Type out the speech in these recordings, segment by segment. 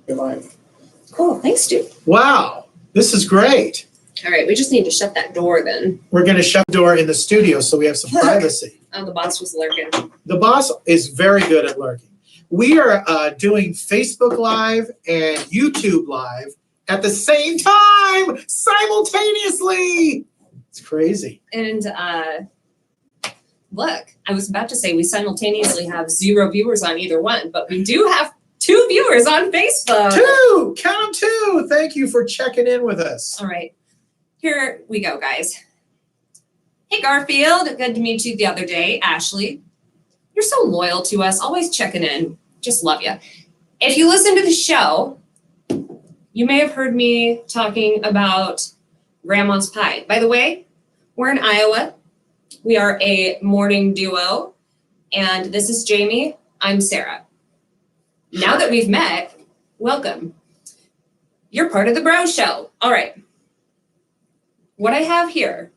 You're live. Cool. Thanks, dude. Wow, this is great. All right, we just need to shut that door then. We're going to shut the door in the studio so we have some privacy. Oh, the boss was lurking. The boss is very good at lurking. We are doing Facebook Live and YouTube Live at the same time, simultaneously. It's crazy. And look, I was about to say we simultaneously have 0 viewers on either one, but we do have 2 viewers on Facebook. 2! Count them 2! Thank you for checking in with us. All right. Here we go, guys. Hey, Garfield. Good to meet you the other day. Ashley. You're so loyal to us, always checking in. Just love you. If you listen to the show, you may have heard me talking about Grandma's Pie. By the way, we're in Iowa. We are a morning duo, and this is Jamie. I'm Sarah. Now that we've met, welcome. You're part of the Bro Show. All right. What I have here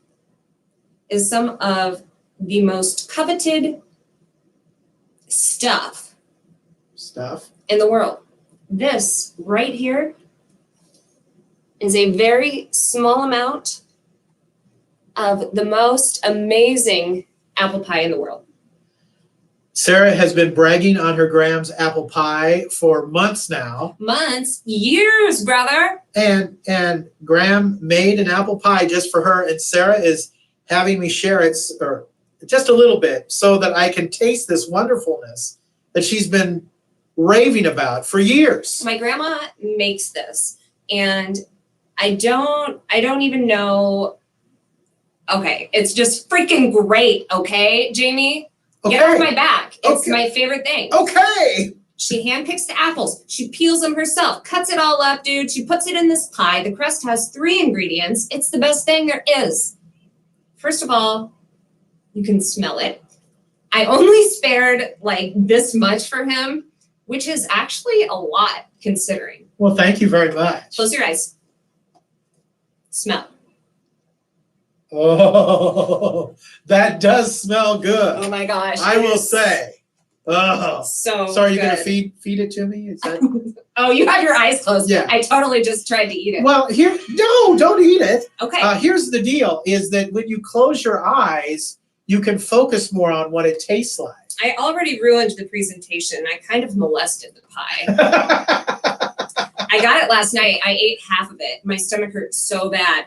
is some of the most coveted stuff in the world. This right here is a very small amount of the most amazing apple pie in the world. Sarah has been bragging on her Graham's apple pie for months now. Months, years, brother. And Graham made an apple pie just for her, and Sarah is having me share it, or just a little bit, so that I can taste this wonderfulness that she's been raving about for years. My grandma makes this, and I don't even know. Okay, it's just freaking great, okay, Jamie? Okay. Get off my back. It's Okay. my favorite thing. Okay. She handpicks the apples. She peels them herself, cuts it all up, dude. She puts it in this pie. The crust has 3 ingredients. It's the best thing there is. First of all, you can smell it. I only spared like this much for him, which is actually a lot considering. Well, thank you very much. Close your eyes. Smell. Oh, that does smell good. Oh my gosh. I will say. Oh. So So are you going to good. feed it to me? Is that? Oh, you have your eyes closed. Yeah. I totally just tried to eat it. Well, no, don't eat it. Okay. Here's the deal: is that when you close your eyes, you can focus more on what it tastes like. I already ruined the presentation. I kind of molested the pie. I got it last night. I ate half of it. My stomach hurt so bad.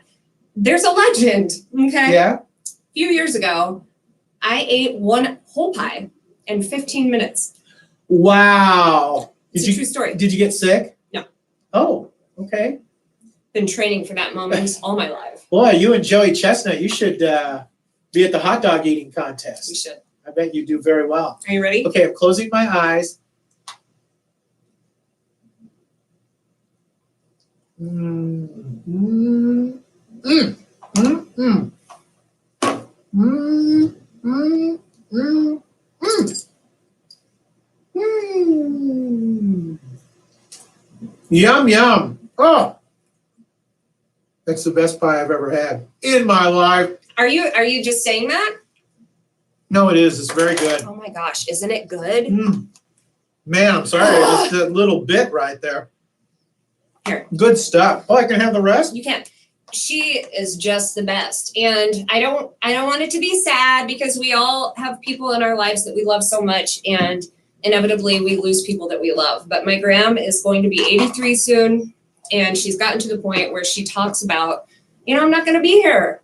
There's a legend, okay? Yeah. A few years ago, I ate 1 whole pie in 15 minutes. Wow. It's a true story. Did you get sick? No. Oh, okay. Been training for that moment all my life. Boy, you and Joey Chestnut, you should be at the hot dog eating We contest. should. I bet you do very well. Are you ready? Okay, I'm closing my eyes. Mm, mm, mm, mm, mm. Mm, mm, mm, mm. Mm. Yum, yum. Oh, that's the best pie I've ever had in my life. Are you just saying that? No, it is. It's very good. Oh my gosh, isn't it good? Mm. Man, I'm sorry. Just that little bit right there. Here. Good stuff. Oh, I can have the rest? You can't. She is just the best. And I don't want it to be sad because we all have people in our lives that we love so much, and inevitably we lose people that we love. But my Gram is going to be 83 soon, and she's gotten to the point where she talks about, I'm not going to be here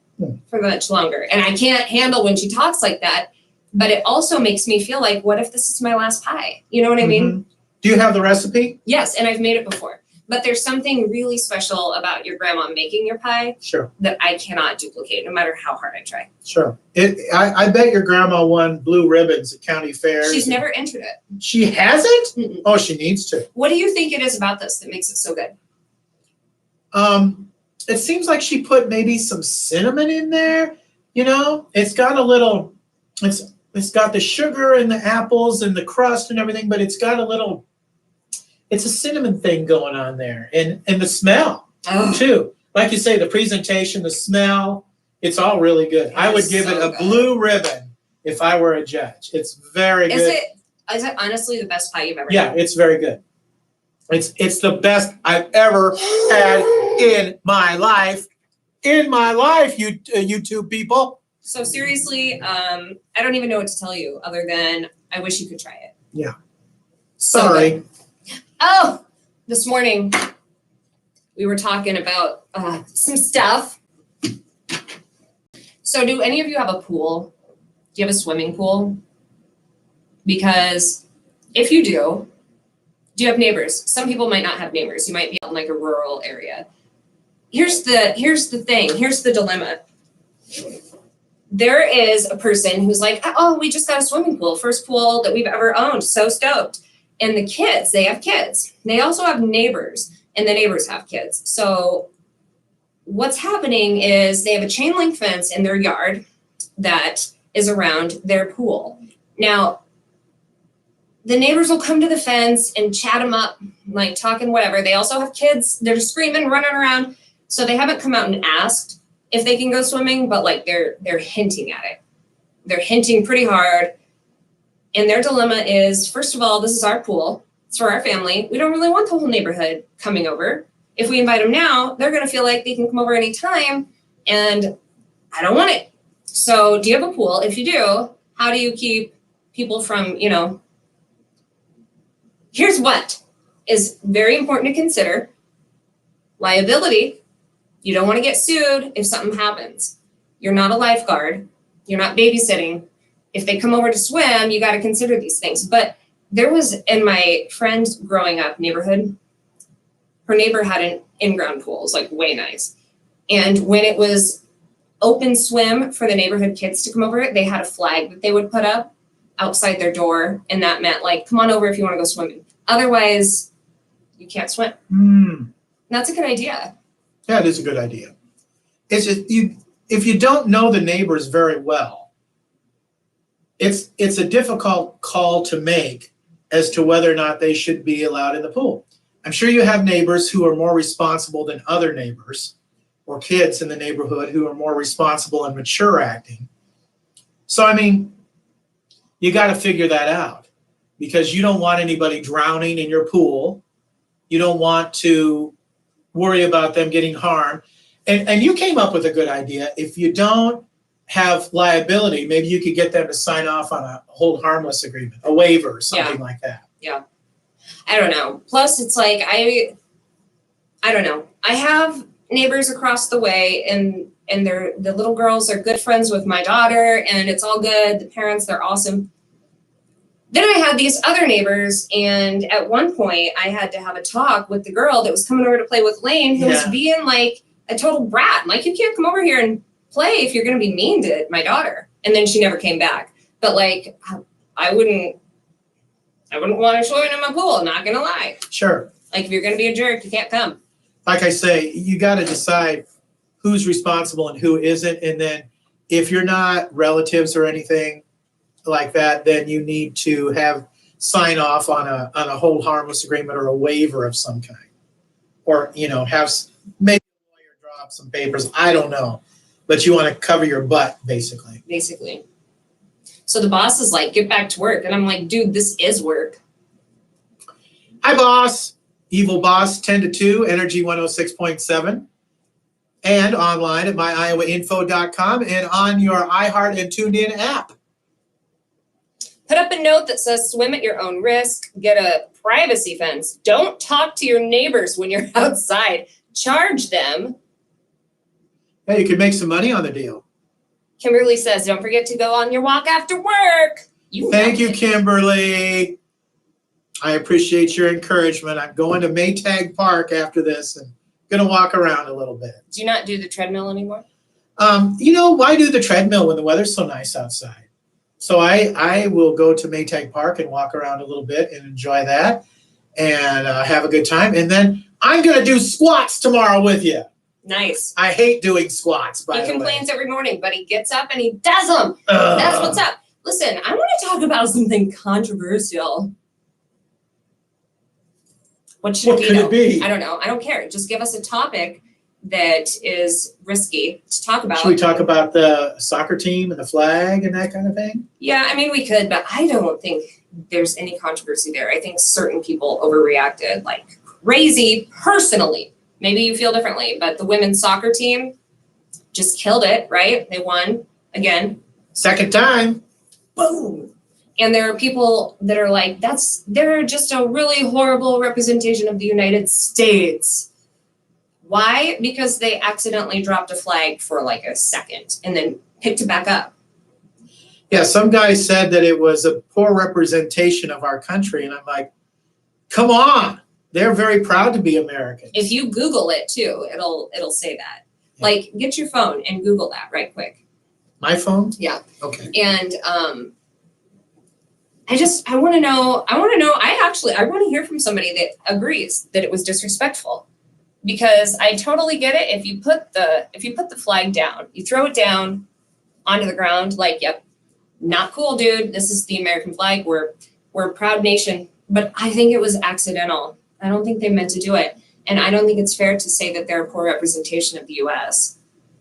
for much longer. And I can't handle when she talks like that. But it also makes me feel like, what if this is my last pie? You know what I mean? Do you have the recipe? Yes, and I've made it before. But there's something really special about your grandma making your pie Sure. that I cannot duplicate, no matter how hard I try. Sure. I bet your grandma won blue ribbons at county fairs. She's never entered it. She hasn't? Mm-mm. Oh, she needs to. What do you think it is about this that makes it so good? It seems like she put maybe some cinnamon in there. It's got a little. It's got the sugar and the apples and the crust and everything, but it's got a little. It's a cinnamon thing going on there, and the smell too. Like you say, the presentation, the smell, it's all really good. I would give it a blue ribbon if I were a judge. It's very good. Is it honestly the best pie you've ever Yeah, had? it's very good. It's the best I've ever had in my life. In my life, you two people. So seriously, I don't even know what to tell you other than I wish you could try it. Yeah. So Sorry. good. Oh, this morning we were talking about some stuff. So do any of you have a pool? Do you have a swimming pool? Because if you do you have neighbors? Some people might not have neighbors. You might be out in like a rural area. Here's the thing. Here's the dilemma. There is a person who's like, oh, we just got a swimming pool, first pool that we've ever owned. So stoked. And the kids, they have kids. They also have neighbors, and the neighbors have kids. So what's happening is they have a chain link fence in their yard that is around their pool. Now, the neighbors will come to the fence and chat them up, like talking whatever. They also have kids. They're screaming, running around. So they haven't come out and asked if they can go swimming, but like they're hinting at it. They're hinting pretty hard. And their dilemma is, first of all, this is our pool. It's for our family. We don't really want the whole neighborhood coming over. If we invite them now, they're going to feel like they can come over anytime. And I don't want it. So do you have a pool? If you do, how do you keep people from, here's what is very important to consider. Liability. You don't want to get sued if something happens. You're not a lifeguard. You're not babysitting. If they come over to swim, you got to consider these things. But there was, in my friend's growing up neighborhood, her neighbor had an in-ground pool. It was like way nice. And when it was open swim for the neighborhood kids to come over, they had a flag that they would put up outside their door, and that meant like, come on over if you want to go swimming. Otherwise, you can't swim. That's a good idea. Yeah, it is a good idea. It's just if you don't know the neighbors very well, it's a difficult call to make as to whether or not they should be allowed in the pool. I'm sure you have neighbors who are more responsible than other neighbors, or kids in the neighborhood who are more responsible and mature acting. So, I mean, you got to figure that out, because you don't want anybody drowning in your pool. You don't want to worry about them getting harmed. And you came up with a good idea. If you don't have liability, maybe you could get them to sign off on a hold harmless agreement, a waiver or something like that. Yeah. I don't know. Plus, it's like, I don't know. I have neighbors across the way, and the little girls are good friends with my daughter, and it's all good. The parents, they're awesome. Then I had these other neighbors, and at one point I had to have a talk with the girl that was coming over to play with Lane, who was being like a total brat. Like, you can't come over here and play if you're going to be mean to my daughter. And then she never came back. But like, I wouldn't want to show her in my pool, not going to lie. Sure. Like, if you're going to be a jerk, you can't come. Like I say, you got to decide who's responsible and who isn't. And then if you're not relatives or anything like that, then you need to have sign off on a hold harmless agreement or a waiver of some kind. Or, have maybe a lawyer draw up some papers. I don't know. But you want to cover your butt, basically. Basically. So the boss is like, get back to work. And I'm like, dude, this is work. Hi, boss. Evil Boss 10 to 2, Energy 106.7. And online at myiowainfo.com and on your iHeart and TuneIn app. Put up a note that says swim at your own risk. Get a privacy fence. Don't talk to your neighbors when you're outside. Charge them. Yeah, you can make some money on the deal. Kimberly says, don't forget to go on your walk after work. Thank you, Kimberly. I appreciate your encouragement. I'm going to Maytag Park after this and going to walk around a little bit. Do you not do the treadmill anymore? Why do the treadmill when the weather's so nice outside? So I will go to Maytag Park and walk around a little bit and enjoy that and have a good time. And then I'm going to do squats tomorrow with you. Nice. I hate doing squats, by the way. He complains every morning, but he gets up and he does them. That's what's up. Listen, I want to talk about something controversial. What could it be? I don't know. I don't care. Just give us a topic that is risky to talk about. Should we talk about the soccer team and the flag and that kind of thing? Yeah, I mean, we could, but I don't think there's any controversy there. I think certain people overreacted like crazy personally. Maybe you feel differently, but the women's soccer team just killed it, right? They won again. Second time. Boom. And there are people that are like, they're just a really horrible representation of the United States. Why? Because they accidentally dropped a flag for like a second and then picked it back up. Yeah, some guy said that it was a poor representation of our country, and I'm like, come on. They're very proud to be Americans. If you Google it too, it'll say that. Yeah. Like, get your phone and Google that right quick. My phone? Yeah. Okay. And I want to know, I want to hear from somebody that agrees that it was disrespectful. Because I totally get it. If you put the flag down, you throw it down onto the ground, like, yep, not cool, dude. This is the American flag. We're a proud nation. But I think it was accidental. I don't think they meant to do it. And I don't think it's fair to say that they're a poor representation of the US.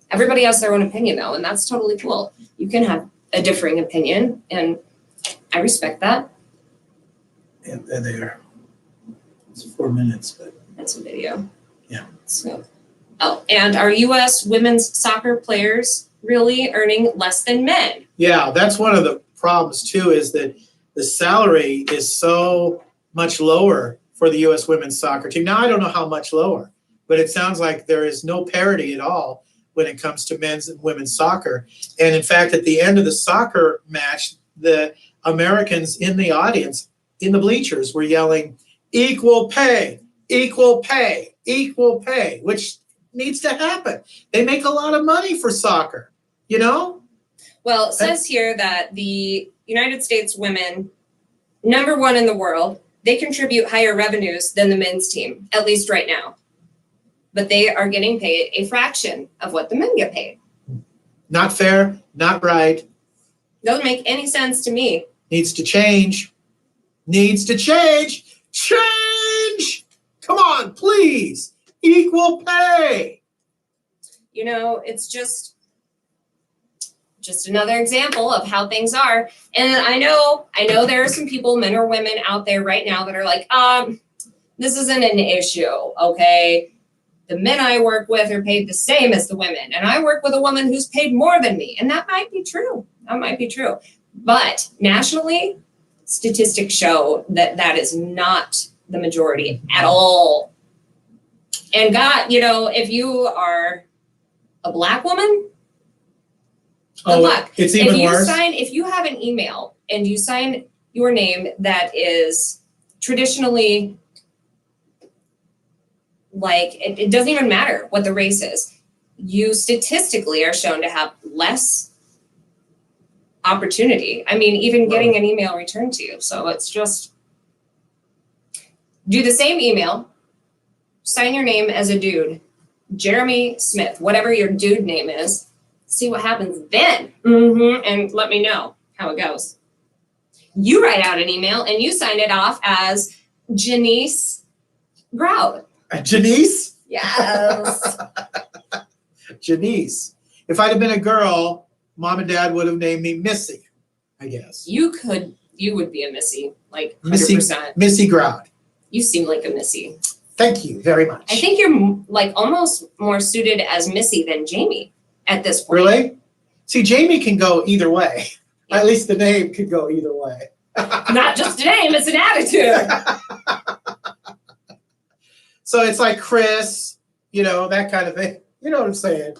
Everybody has their own opinion though, and that's totally cool. You can have a differing opinion, and I respect that. Yeah, they're there. It's 4 minutes, but That's a video. Yeah. So, and are US women's soccer players really earning less than men? yeah, that's one of the problems too, is that the salary is so much lower for the U.S. women's soccer team. Now, I don't know how much lower, but it sounds like there is no parity at all when it comes to men's and women's soccer. And in fact, at the end of the soccer match, the Americans in the audience, in the bleachers, were yelling, equal pay, equal pay, equal pay, which needs to happen. They make a lot of money for soccer, you know? Well, it says here that the United States women, #1 in the world, they contribute higher revenues than the men's team, at least right now. But they are getting paid a fraction of what the men get paid. Not fair, not right, Doesn't make any sense to me. needs to change, needs to change, change! Come on, please, equal pay. You know, it's just another example of how things are. And I know there are some people, men or women out there right now that are like, this isn't an issue, okay? The men I work with are paid the same as the women, and I work with a woman who's paid more than me. And that might be true. That might be true. But nationally, statistics show that that is not the majority at all. And God, you know, if you are a Black woman, good luck. It's even worse. If you have an email and you sign your name that is traditionally, like, it doesn't even matter what the race is, you statistically are shown to have less opportunity. I mean, even getting an email returned to you. So it's just, do the same email, sign your name as a dude, Jeremy Smith, whatever your dude name is, see what happens then, and let me know how it goes. You write out an email and you sign it off as Janice Grout. Janice? Yes. Janice. If I'd have been a girl, mom and dad would have named me Missy, I guess. You would be a Missy, like 100%. Missy Grout. You seem like a Missy. Thank you very much. I think you're like almost more suited as Missy than Jamie at this point. Really? See, Jamie can go either way. Yeah. At least the name could go either way. Not just a name, it's an attitude. So it's like Chris, you know, that kind of thing. You know what I'm saying?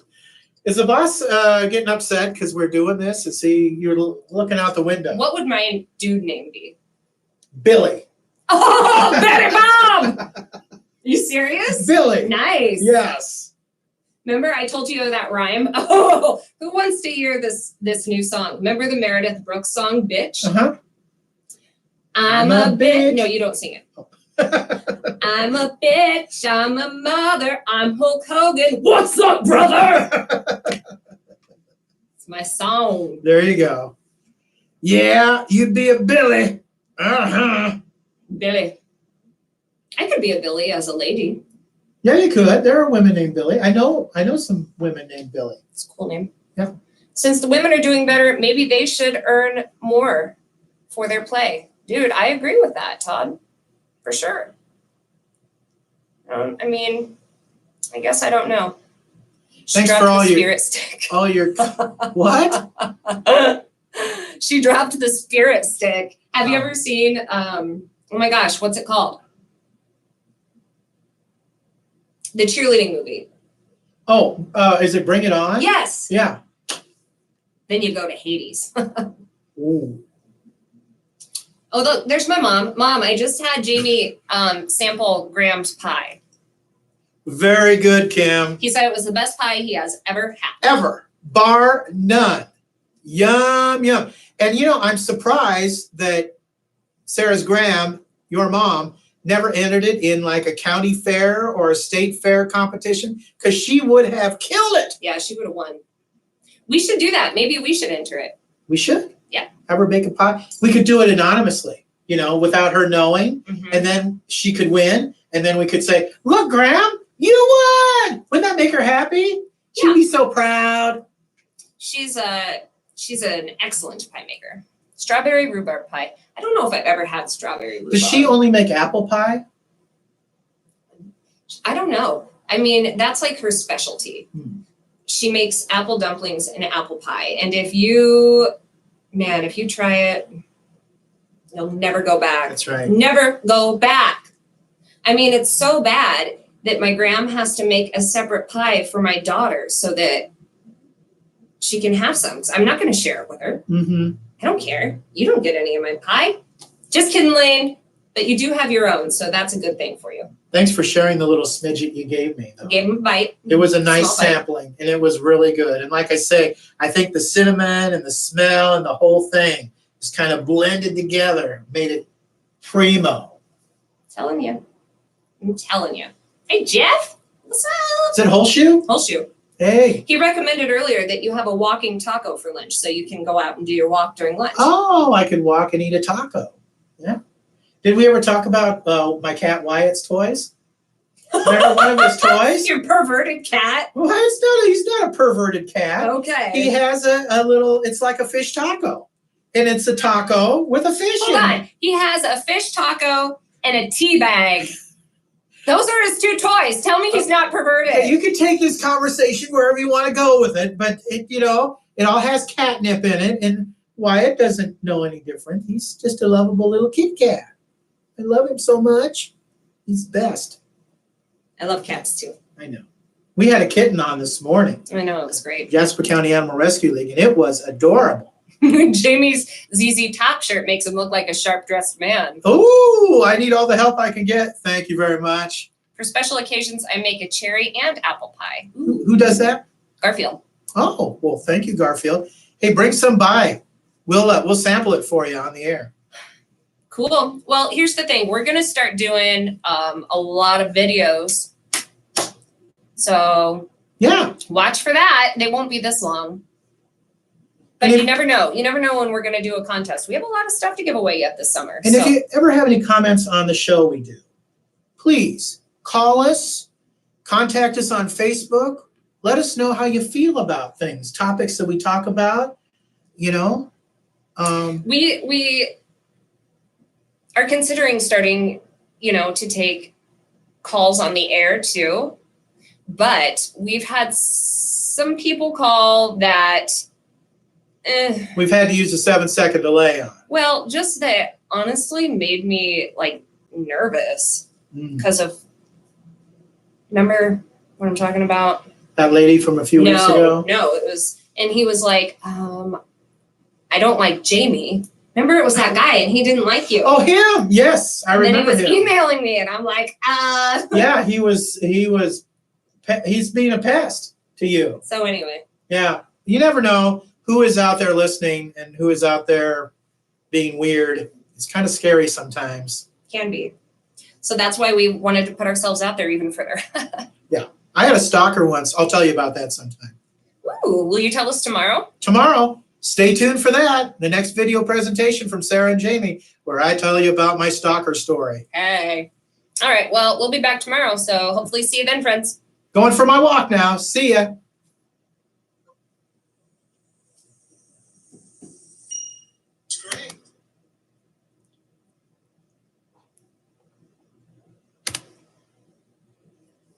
Is the boss getting upset because we're doing this? Is he, you're looking out the window? What would my dude name be? Billy. Oh, Betty Mom! You serious? Billy. Nice. Yes. Remember I told you that rhyme? Oh, who wants to hear this new song? Remember the Meredith Brooks song, Bitch? Uh-huh. I'm a bitch. No, you don't sing it. I'm a bitch, I'm a mother, I'm Hulk Hogan. What's up, brother? It's my song. There you go. Yeah, you'd be a Billy. Uh-huh. Billy. I could be a Billy as a lady. Yeah, you could. There are women named Billy. I know some women named Billy. It's a cool name. Yeah. Since the women are doing better, maybe they should earn more for their play. Dude, I agree with that, Todd. For sure. I mean, I guess I don't know. She Thanks dropped for all the your- spirit stick. Oh, you're what? She dropped the spirit stick. Have you Oh. ever seen oh my gosh, what's it called? The cheerleading movie. Oh, is it Bring It On? Yes. Yeah. Then you go to Hades. Ooh. Oh, look, there's my mom. Mom, I just had Jamie sample Graham's pie. Very good, Kim. He said it was the best pie he has ever had. Ever. Bar none. Yum, yum. And I'm surprised that Sarah's Graham, your mom, never entered it in like a county fair or a state fair competition, because she would have killed it. Yeah, she would have won. We should do that. Maybe we should enter it. We should. Yeah. Have her bake a pie. We could do it anonymously, without her knowing, Mhm. and then she could win, and then we could say, look, Graham, you won. Wouldn't that make her happy? She'd Yeah. be so proud. She's an excellent pie maker. Strawberry rhubarb pie. I don't know if I've ever had strawberry rhubarb. Does she only make apple pie? I don't know. I mean, that's like her specialty. Hmm. She makes apple dumplings and apple pie. And if you try it, you'll never go back. That's right. Never go back. I mean, it's so bad that my Graham has to make a separate pie for my daughter so that she can have some. 'Cause I'm not going to share it with her. Mm-hmm. I don't care. You don't get any of my pie. Just kidding, Lane. But you do have your own, so that's a good thing for you. Thanks for sharing the little smidget you gave me, though. Gave him a bite. It was a nice Small bite. sampling, and it was really good. And like I say, I think the cinnamon and the smell and the whole thing just kind of blended together, made it primo. Telling you. I'm telling you. Hey, Jeff. What's up? Is it whole shoe? Whole shoe. Hey. He recommended earlier that you have a walking taco for lunch, so you can go out and do your walk during lunch. Oh, I could walk and eat a taco. Yeah. Did we ever talk about my cat Wyatt's toys? Remember one of his toys? Your perverted cat. Well, he's not a perverted cat. Okay. He has a little, it's like a fish taco. And it's a taco with a fish Hold in on. it. He has a fish taco and a tea bag. Those are his two toys. Tell me he's not perverted. Okay, you can take this conversation wherever you want to go with it, but it all has catnip in it, and Wyatt doesn't know any different. He's just a lovable little kitty cat. I love him so much. He's best. I love cats too. I know. We had a kitten on this morning, I know, it was great. Jasper County Animal Rescue League, and it was adorable. Jamie's ZZ Top shirt makes him look like a sharp-dressed man. Ooh, I need all the help I can get. Thank you very much. For special occasions, I make a cherry and apple pie. Ooh, Who does that? Garfield. Oh, well, thank you, Garfield. Hey, bring some by. We'll sample it for you on the air. Cool. Well, here's the thing. We're going to start doing a lot of videos. So Yeah. watch for that. They won't be this long. But And if- you never know. You never know when we're going to do a contest. We have a lot of stuff to give away yet this summer. And so if you ever have any comments on the show we do, please call us, contact us on Facebook. Let us know how you feel about things, topics that we talk about, we are considering starting, to take calls on the air too. But we've had some people call that we've had to use a 7-second delay on. well, just that honestly made me like nervous because of remember what I'm talking about? That lady from a few weeks ago. No, it was and he was like, I don't like Jamie. Remember it was that guy and he didn't like you. Oh, him. Yes, I and then he remember was him. emailing me and I'm like, Yeah, he's being a pest to you. So anyway. Yeah, you never know who is out there listening and who is out there being weird. It's kind of scary sometimes. Can be. So that's why we wanted to put ourselves out there even further. I had a stalker once. I'll tell you about that sometime. Ooh, will you tell us tomorrow? Tomorrow, stay tuned for that. The next video presentation from Sarah and Jamie, where I tell you about my stalker story. Hey. All right. Well, we'll be back tomorrow. So hopefully see you then, friends. Going for my walk now. See ya.